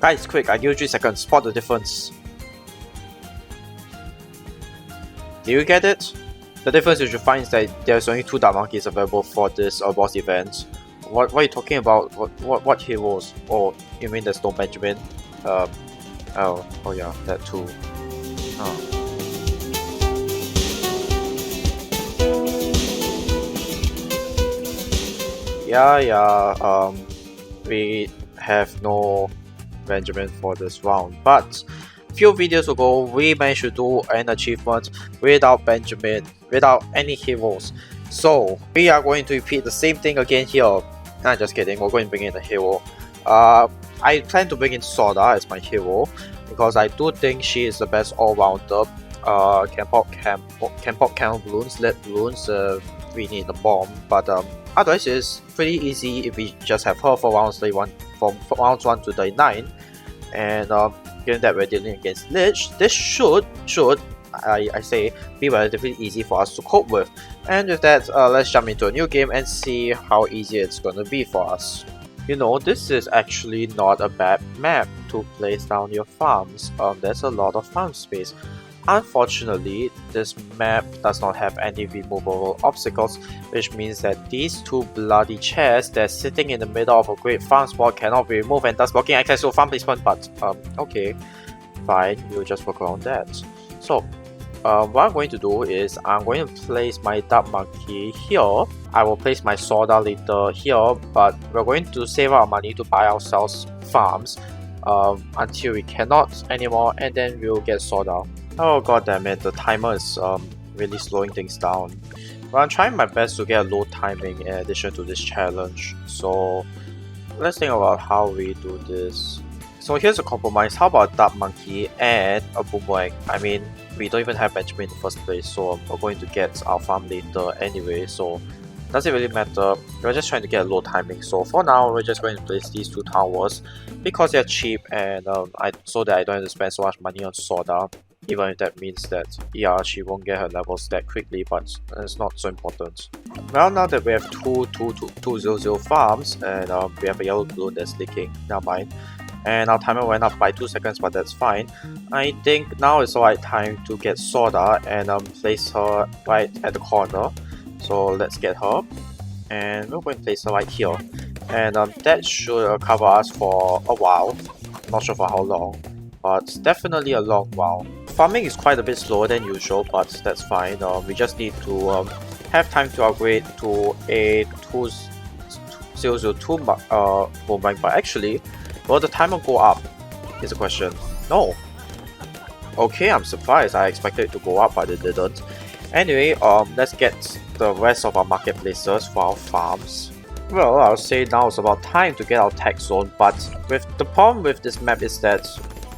Guys, quick, I give you 3 seconds. Spot the difference. Do you get it? The difference you should find is that there's only 2 Dark Monkeys available for this boss event. What are you talking about? What heroes? Oh, you mean there's no Benjamin? Oh yeah, that too. Oh. Yeah, we have no Benjamin for this round, but few videos ago we managed to do an achievement without Benjamin, without any heroes. So we are going to repeat the same thing again here. Nah, just kidding, we're going to bring in a hero. I plan to bring in Soda as my hero because I do think she is the best all-rounder. Can pop cannon balloons, let balloons, we need a bomb, but otherwise it's pretty easy if we just have her for rounds 31, from rounds 1 to 39. And given that we're dealing against Lych, this should I say be relatively easy for us to cope with. And with that, let's jump into a new game and see how easy it's gonna be for us. You know, this is actually not a bad map to place down your farms. There's a lot of farm space. Unfortunately, this map does not have any removable obstacles, which means that these 2 bloody chairs that's sitting in the middle of a great farm spot cannot be removed and thus blocking access to farm placement. But okay, fine, we'll just work around that. So what I'm going to do is I'm going to place my Dart Monkey here. I will place my Soda later here, but we're going to save our money to buy ourselves farms until we cannot anymore, and then we'll get Soda. Oh god damn it, the timer is really slowing things down. But I'm trying my best to get a low timing in addition to this challenge. So let's think about how we do this. So here's a compromise. How about a Dart Monkey and a Boomerang? I mean, we don't even have Benjamin in the first place, so we're going to get our farm later anyway, so does it really matter? We're just trying to get a low timing. So for now, we're just going to place these 2 towers because they're cheap, and so that I don't have to spend so much money on Soda. Even if that means that, yeah, she won't get her levels that quickly, but it's not so important. Well, now that we have 200 farms, and we have a yellow balloon that's leaking, never mind. And our timer went up by 2 seconds, but that's fine. I think now is the right time to get Soda and place her right at the corner. So let's get her, and we're going to place her right here. And that should cover us for a while. Not sure for how long, but definitely a long while. Farming is quite a bit slower than usual, but that's fine. We just need to have time to upgrade to a 2002 boomerang. But actually, will the timer go up? Is the question. No. Okay, I'm surprised. I expected it to go up, but it didn't. Anyway, let's get the rest of our marketplaces for our farms. Well, I'll say now it's about time to get our tech zone, but the problem with this map is that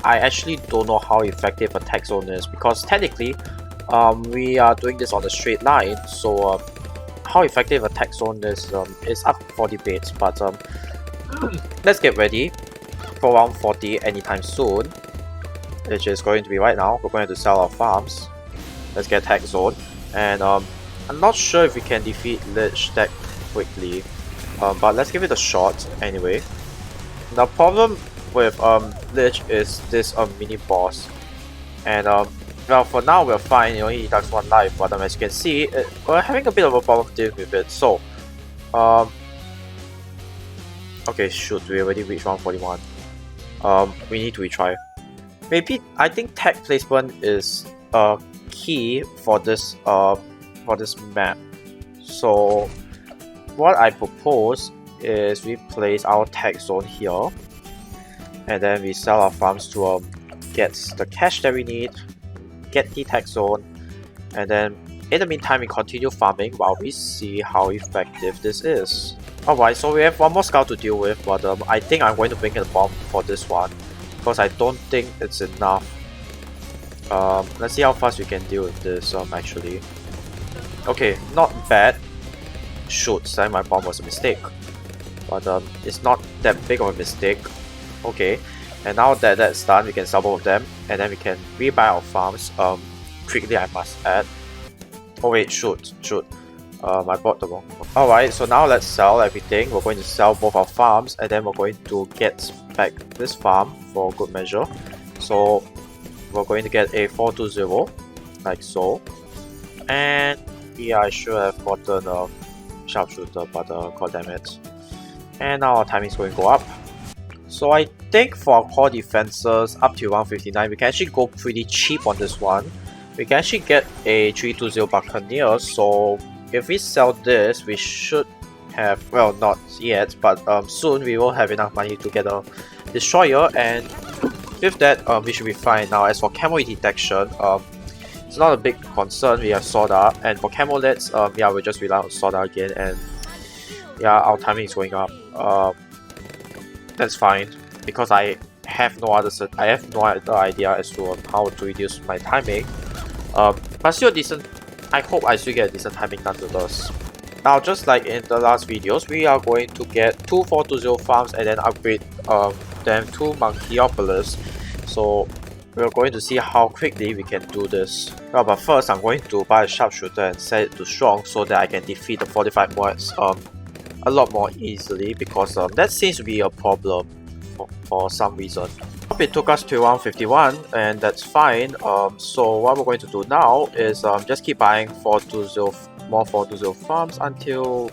I actually don't know how effective a tech zone is, because technically we are doing this on a straight line, so how effective a tech zone is up for debate. But let's get ready for round 40 anytime soon, which is going to be right now. We're going to sell our farms. Let's get tech zone, and I'm not sure if we can defeat Lych that quickly, but let's give it a shot anyway. The problem with Lych is this mini boss, and well, for now we're fine. You know, he deducts 1 life, but as you can see, we're having a bit of a problem dealing with it. So okay, shoot, we already reached round 41. We need to retry. Maybe I think tech placement is key for this map. So what I propose is we place our tech zone here, and then we sell our farms to get the cash that we need, get the tech zone, and then in the meantime we continue farming while we see how effective this is. Alright, so we have 1 more scout to deal with, but I think I'm going to bring in a bomb for this one, because I don't think it's enough. Let's see how fast we can deal with this actually. Okay, not bad. Shoot, saying my bomb was a mistake, but it's not that big of a mistake. Okay, and now that that's done, we can sell both of them, and then we can rebuy our farms quickly, I must add. Oh wait, shoot. I bought the wrong one. Alright, so now let's sell everything. We're going to sell both our farms and then we're going to get back this farm for good measure. So we're going to get a 420 like so. And yeah, I should have gotten a sharpshooter, but god damn it. And now our timing is going to go up. So I think for our core defenses up to round 59, we can actually go pretty cheap on this one. We can actually get a 320 Buccaneer, so if we sell this, we should have, well, not yet, but soon we will have enough money to get a destroyer, and with that, we should be fine. Now, as for camo detection, it's not a big concern. We have Soda, and for camo lets, yeah, we'll just rely on Soda again, and yeah, our timing is going up. That's fine because I have no other idea as to how to reduce my timing. But still decent. I hope I still get a decent timing done to this. Now, just like in the last videos, we are going to get 2 420 farms and then upgrade them to Monkeyopolis. So we're going to see how quickly we can do this. Well, but first I'm going to buy a sharpshooter and set it to strong so that I can defeat the fortified mods a lot more easily, because that seems to be a problem for some reason. It took us to round 51 and that's fine. So what we're going to do now is just keep buying more 420 farms until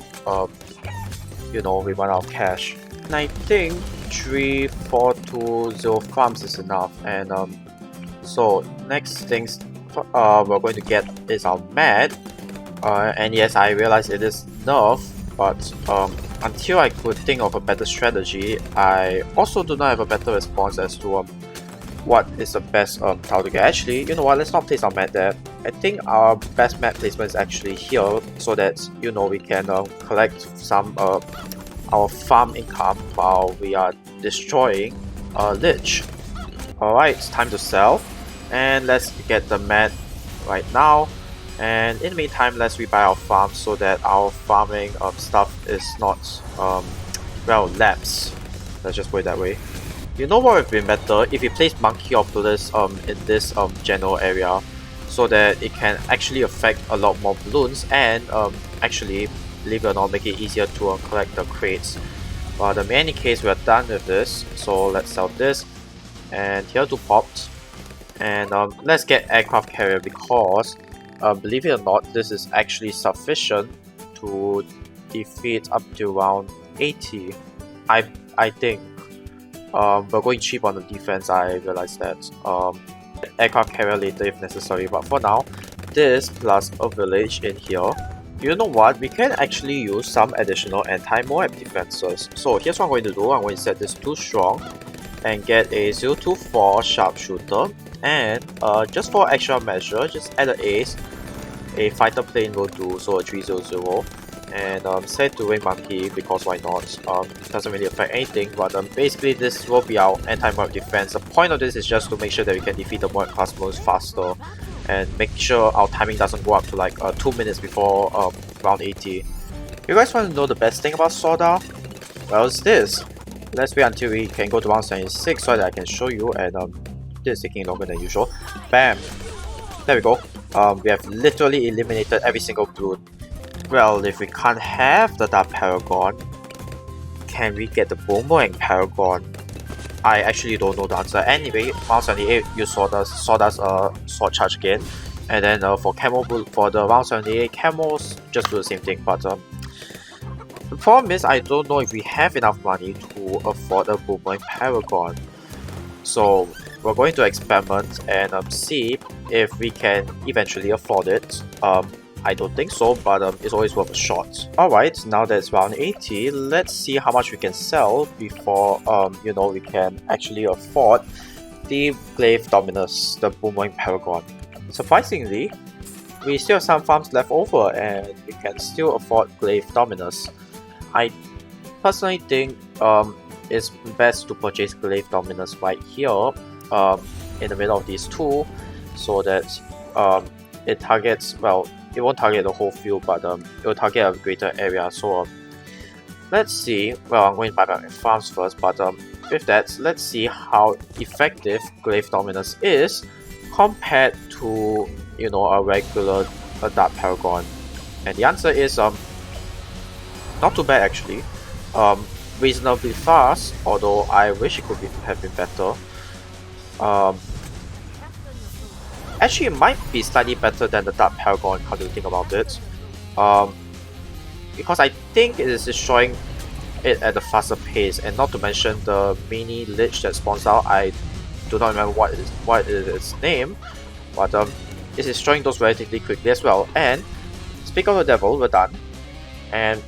you know, we run out of cash. And I think 3 420 farms is enough. And so next things we're going to get is our med. And yes, I realize it is nerf, but until I could think of a better strategy, I also do not have a better response as to what is the best tile to get. Actually, you know what, let's not place our mat there. I think our best mat placement is actually here, so that, you know, we can collect some our farm income while we are destroying Lych. Alright, it's time to sell, and let's get the mat right now. And in the meantime, let's rebuy our farm so that our farming stuff is not, well, lapse. Let's just put it that way. You know what would have been better if we place Monkeyopolis in this general area, so that it can actually affect a lot more balloons and actually, believe it or not, make it easier to collect the crates. But in any case, we are done with this, so let's sell this. And here to popped. And let's get aircraft carrier, because believe it or not, this is actually sufficient to defeat up to round 80. I think. We're going cheap on the defense, I realize that. Aircraft carrier later if necessary, but for now, this plus a village in here. You know what, we can actually use some additional anti-Moab defenses. So here's what I'm going to do. I'm going to set this to strong and get a 024 sharpshooter. And just for extra measure, just add an ace. A fighter plane will do, so a 300. And set to wing monkey, because why not? It doesn't really affect anything, but basically this will be our anti-Moab defense. The point of this is just to make sure that we can defeat the Moab class moves faster and make sure our timing doesn't go up to like 2 minutes before round 80. You guys want to know the best thing about Soda? Well, it's this. Let's wait until we can go to round 76 so that I can show you, and this is taking longer than usual. Bam! There we go. We have literally eliminated every single balloon. Well, if we can't have the Dart Paragon, can we get the Boomerang Paragon? I actually don't know the answer. Anyway, round 78, use Sawdust Sword Charge again. And then for the round 78 camos, just do the same thing. But the problem is, I don't know if we have enough money to afford a Boomerang Paragon. So we're going to experiment and see if we can eventually afford it. I don't think so, but it's always worth a shot. Alright, now that it's round 80, let's see how much we can sell before you know, we can actually afford the Glaive Dominus, the Boomerang Paragon. Surprisingly, we still have some farms left over and we can still afford Glaive Dominus. I personally think it's best to purchase Glaive Dominus right here in the middle of these two, so that it targets, well, it won't target the whole field, but it will target a greater area. So let's see. Well, I'm going to buy back my farms first, but with that, let's see how effective Glaive Dominus is compared to, you know, a regular Dart Paragon. And the answer is not too bad actually. Reasonably fast, although I wish it could have been better. Actually, it might be slightly better than the Dart Paragon. How do you think about it? Because I think it is destroying it at a faster pace, and not to mention the mini Lich that spawns out. I do not remember what is its name, but it is destroying those relatively quickly as well. And speak of the devil, we're done, and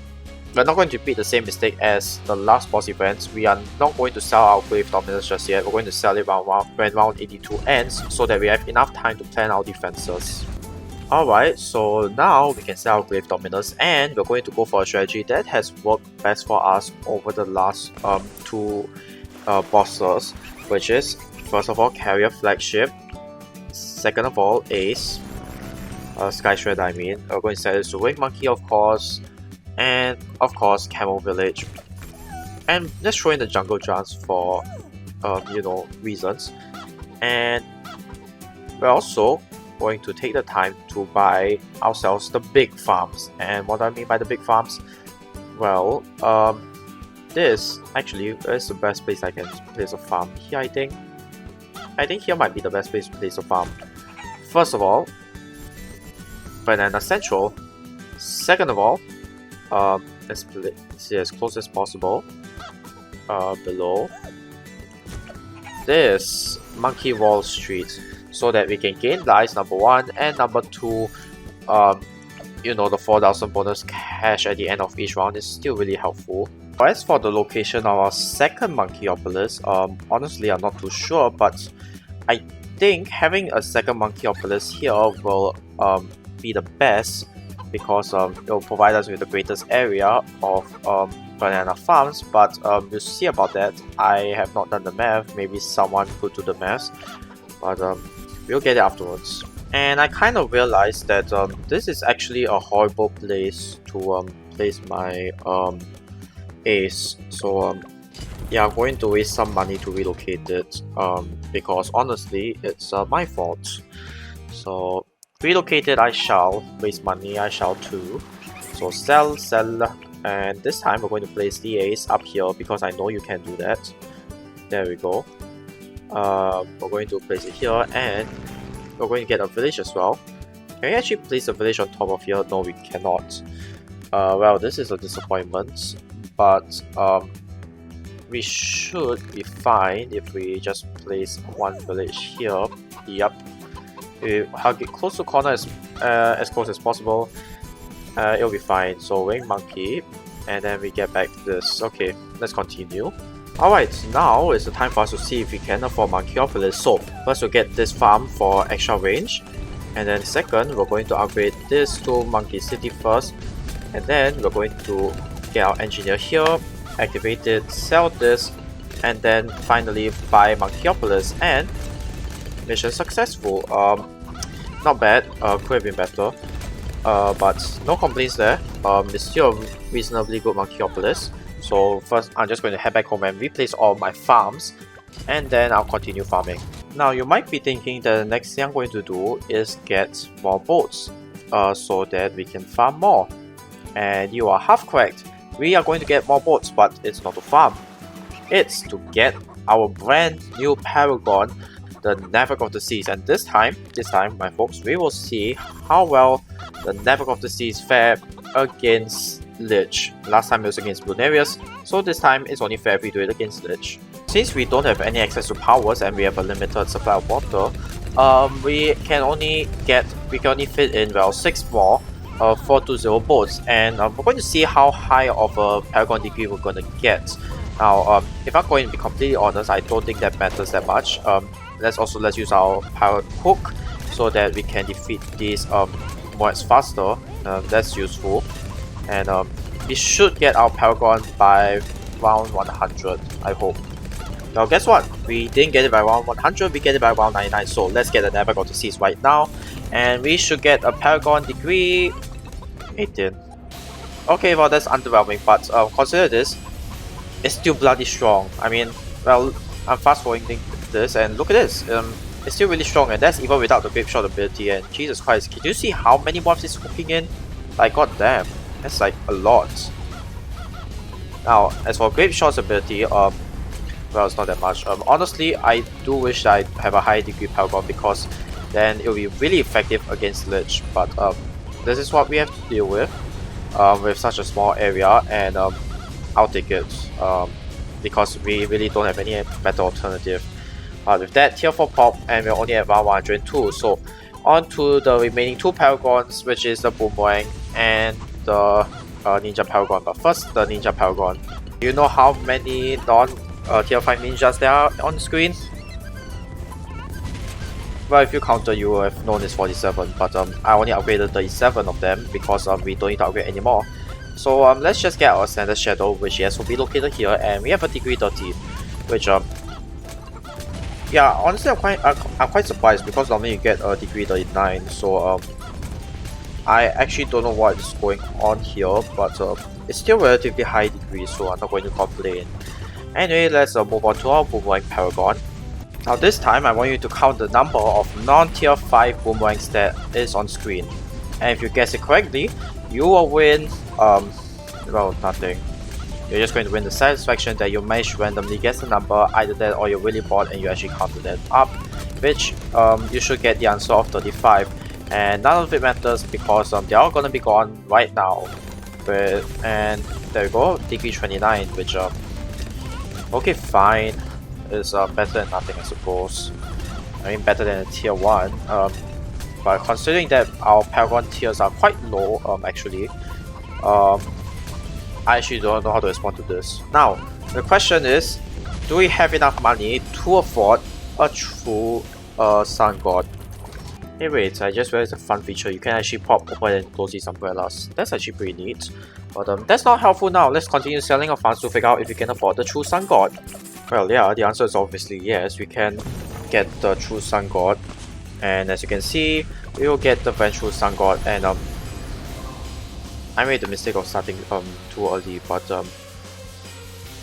we're not going to repeat the same mistake as the last boss events. We are not going to sell our Grave Dominus just yet. We're going to sell it when round 82 ends, so that we have enough time to plan our defenses. Alright, so now we can sell our Grave Dominus, and we're going to go for a strategy that has worked best for us over the last two bosses, which is, first of all, Carrier Flagship, second of all, Ace, Sky Shredder I mean. We're going to set this to Wave Monkey, of course, and of course Camel Village, and let's throw in the Jungle Giants for you know, reasons. And we're also going to take the time to buy ourselves the big farms. And what do I mean by the big farms? Well, this actually is the best place I can place a farm here. I think here might be the best place to place a farm. First of all, Banana Central. Second of all, let's see as close as possible. Below this Monkey Wall Street, so that we can gain lives, number one, and number two, you know, the 4,000 bonus cash at the end of each round is still really helpful. As for the location of our second Monkeyopolis, honestly I'm not too sure, but I think having a second Monkeyopolis here will be the best, because it will provide us with the greatest area of banana farms. But we'll see about that. I have not done the math. Maybe someone could do the math, but we'll get it afterwards. And I kind of realized that this is actually a horrible place to place my Ace. So yeah, I'm going to waste some money to relocate it, because honestly it's my fault. So relocate it I shall, waste money I shall too. So sell, and this time we're going to place the Ace up here, because I know you can do that. There we go. We're going to place it here, and we're going to get a village as well. Can we actually place a village on top of here? No, we cannot. Well, this is a disappointment, but we should be fine if we just place one village here. Yep. We hug it close to the corner as close as possible. It'll be fine. So Wing Monkey, and then we get back to this. Okay, let's continue. Alright, now is the time for us to see if we can afford Monkeyopolis. So first we'll get this farm for extra range, and then second we're going to upgrade this to Monkey City first, and then we're going to get our engineer here, activate it, sell this, and then finally buy Monkeyopolis, and mission successful. Not bad, could have been better, but no complaints there. It's still a reasonably good Monkeyopolis. So first I'm just going to head back home and replace all my farms, and then I'll continue farming. Now you might be thinking that the next thing I'm going to do is get more boats, so that we can farm more. And you are half correct. We are going to get more boats, but it's not to farm. It's to get our brand new Paragon, the Network of the Seas. And this time my folks, we will see how well the Network of the Seas fared against Lych. Last time it was against Bloonarius, so this time it's only fair if we do it against Lych. Since we don't have any access to powers and we have a limited supply of water, we can only fit in, well, 6 more 420 boats, and we're going to see how high of a Paragon degree we're going to get. Now, if I'm going to be completely honest, I don't think that matters that much. Let's use our Pirate Hook so that we can defeat these mods faster. That's useful, and we should get our Paragon by round 100, I hope. Now guess what? We didn't get it by round 100, we get it by round 99, so let's get the Network of the Seas right now, and we should get a Paragon degree 18. Okay, well that's underwhelming, but consider this, it's still bloody strong. I mean, well, I'm fast forwarding this and look at this, it's still really strong, and that's even without the Grape Shot ability. And Jesus Christ, can you see how many mobs it's hooking in? Like, goddamn, that's like a lot. Now, as for Grape Shot's ability, well, it's not that much. Honestly, I do wish I have a high degree Paragon, because then it will be really effective against Lych. But this is what we have to deal with such a small area, and I'll take it because we really don't have any better alternative. With that, tier 4 pop, and we're only at round 102. So on to the remaining 2 Paragons, which is the Boomerang and the Ninja Paragon. But first, the Ninja Paragon. Do you know how many tier 5 ninjas there are on the screen? Well, if you counter, you will have known it's 47, but I only upgraded 37 of them because we don't need to upgrade anymore. So let's just get our standard shadow, which yes will be located here, and we have a degree 30, which yeah, honestly I'm quite surprised, because normally you get a degree 39. So I actually don't know what is going on here, but it's still relatively high degree, so I'm not going to complain. Anyway, let's move on to our Boomerang Paragon. Now this time I want you to count the number of non-tier 5 boomerangs that is on screen, and if you guess it correctly, you will win well, nothing. You're just going to win the satisfaction that you managed to randomly guess the number, either that or you're really bored and you actually counted it up, which you should get the answer of 35, and none of it matters because they're all gonna be gone right now. And there we go, degree 29, which okay, fine, is better than nothing, I suppose. I mean, better than a tier 1, but considering that our Paragon tiers are quite low, actually, I actually don't know how to respond to this. Now, the question is, do we have enough money to afford a true Sun God? Hey wait, I just realized a fun feature. You can actually pop open and close these umbrellas. That's actually pretty neat. But that's not helpful now. Let's continue selling our funds to figure out if we can afford the true Sun God. Well, yeah, the answer is obviously yes. We can get the true Sun God. And as you can see, we will get the Vengeful Sun God. And I made the mistake of starting too early, but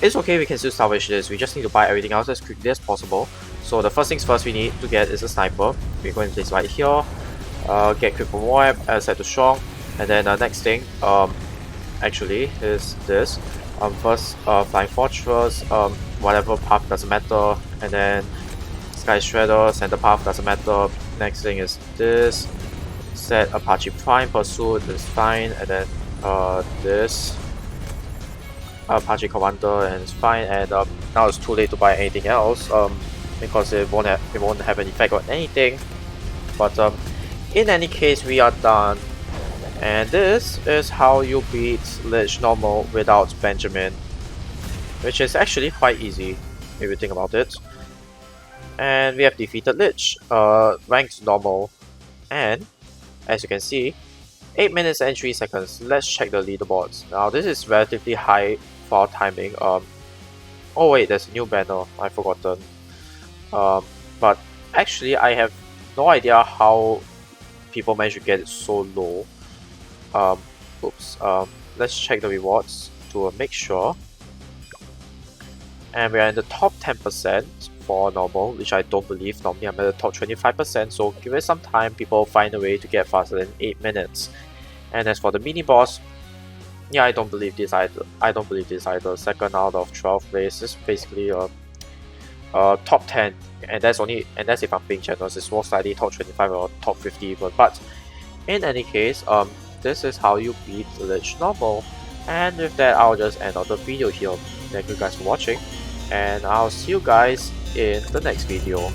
it's okay, we can still salvage this. We just need to buy everything else as quickly as possible. So the first things first we need to get is a sniper. We're going to place right here. Get Cripple Moab, set to strong, and then next thing actually is this. First Flying Fortress, whatever path doesn't matter, and then Sky Shredder, center path doesn't matter. Next thing is this. Set Apache Prime Pursuit is fine, and then this Apache Commander, and it's fine. And now it's too late to buy anything else because it won't have an effect on anything. But in any case, we are done, and this is how you beat Lych normal without Benjamin, which is actually quite easy if you think about it. And we have defeated Lych, ranked normal, and as you can see, 8 minutes and 3 seconds. Let's check the leaderboards. Now this is relatively high for our timing. Oh wait, there's a new banner, I've forgotten. But actually I have no idea how people manage to get it so low. Oops. Let's check the rewards to make sure. And we are in the top 10% for normal, which I don't believe. Normally I'm at the top 25%, so give it some time, people find a way to get faster than 8 minutes. And as for the mini boss, yeah, I don't believe this either. Second out of 12 place is basically a top 10, and that's if I'm being generous. It's most likely top 25 or top 50 even. But in any case, this is how you beat Lych normal. And with that, I'll just end out the video here. Thank you guys for watching, and I'll see you guys in the next video.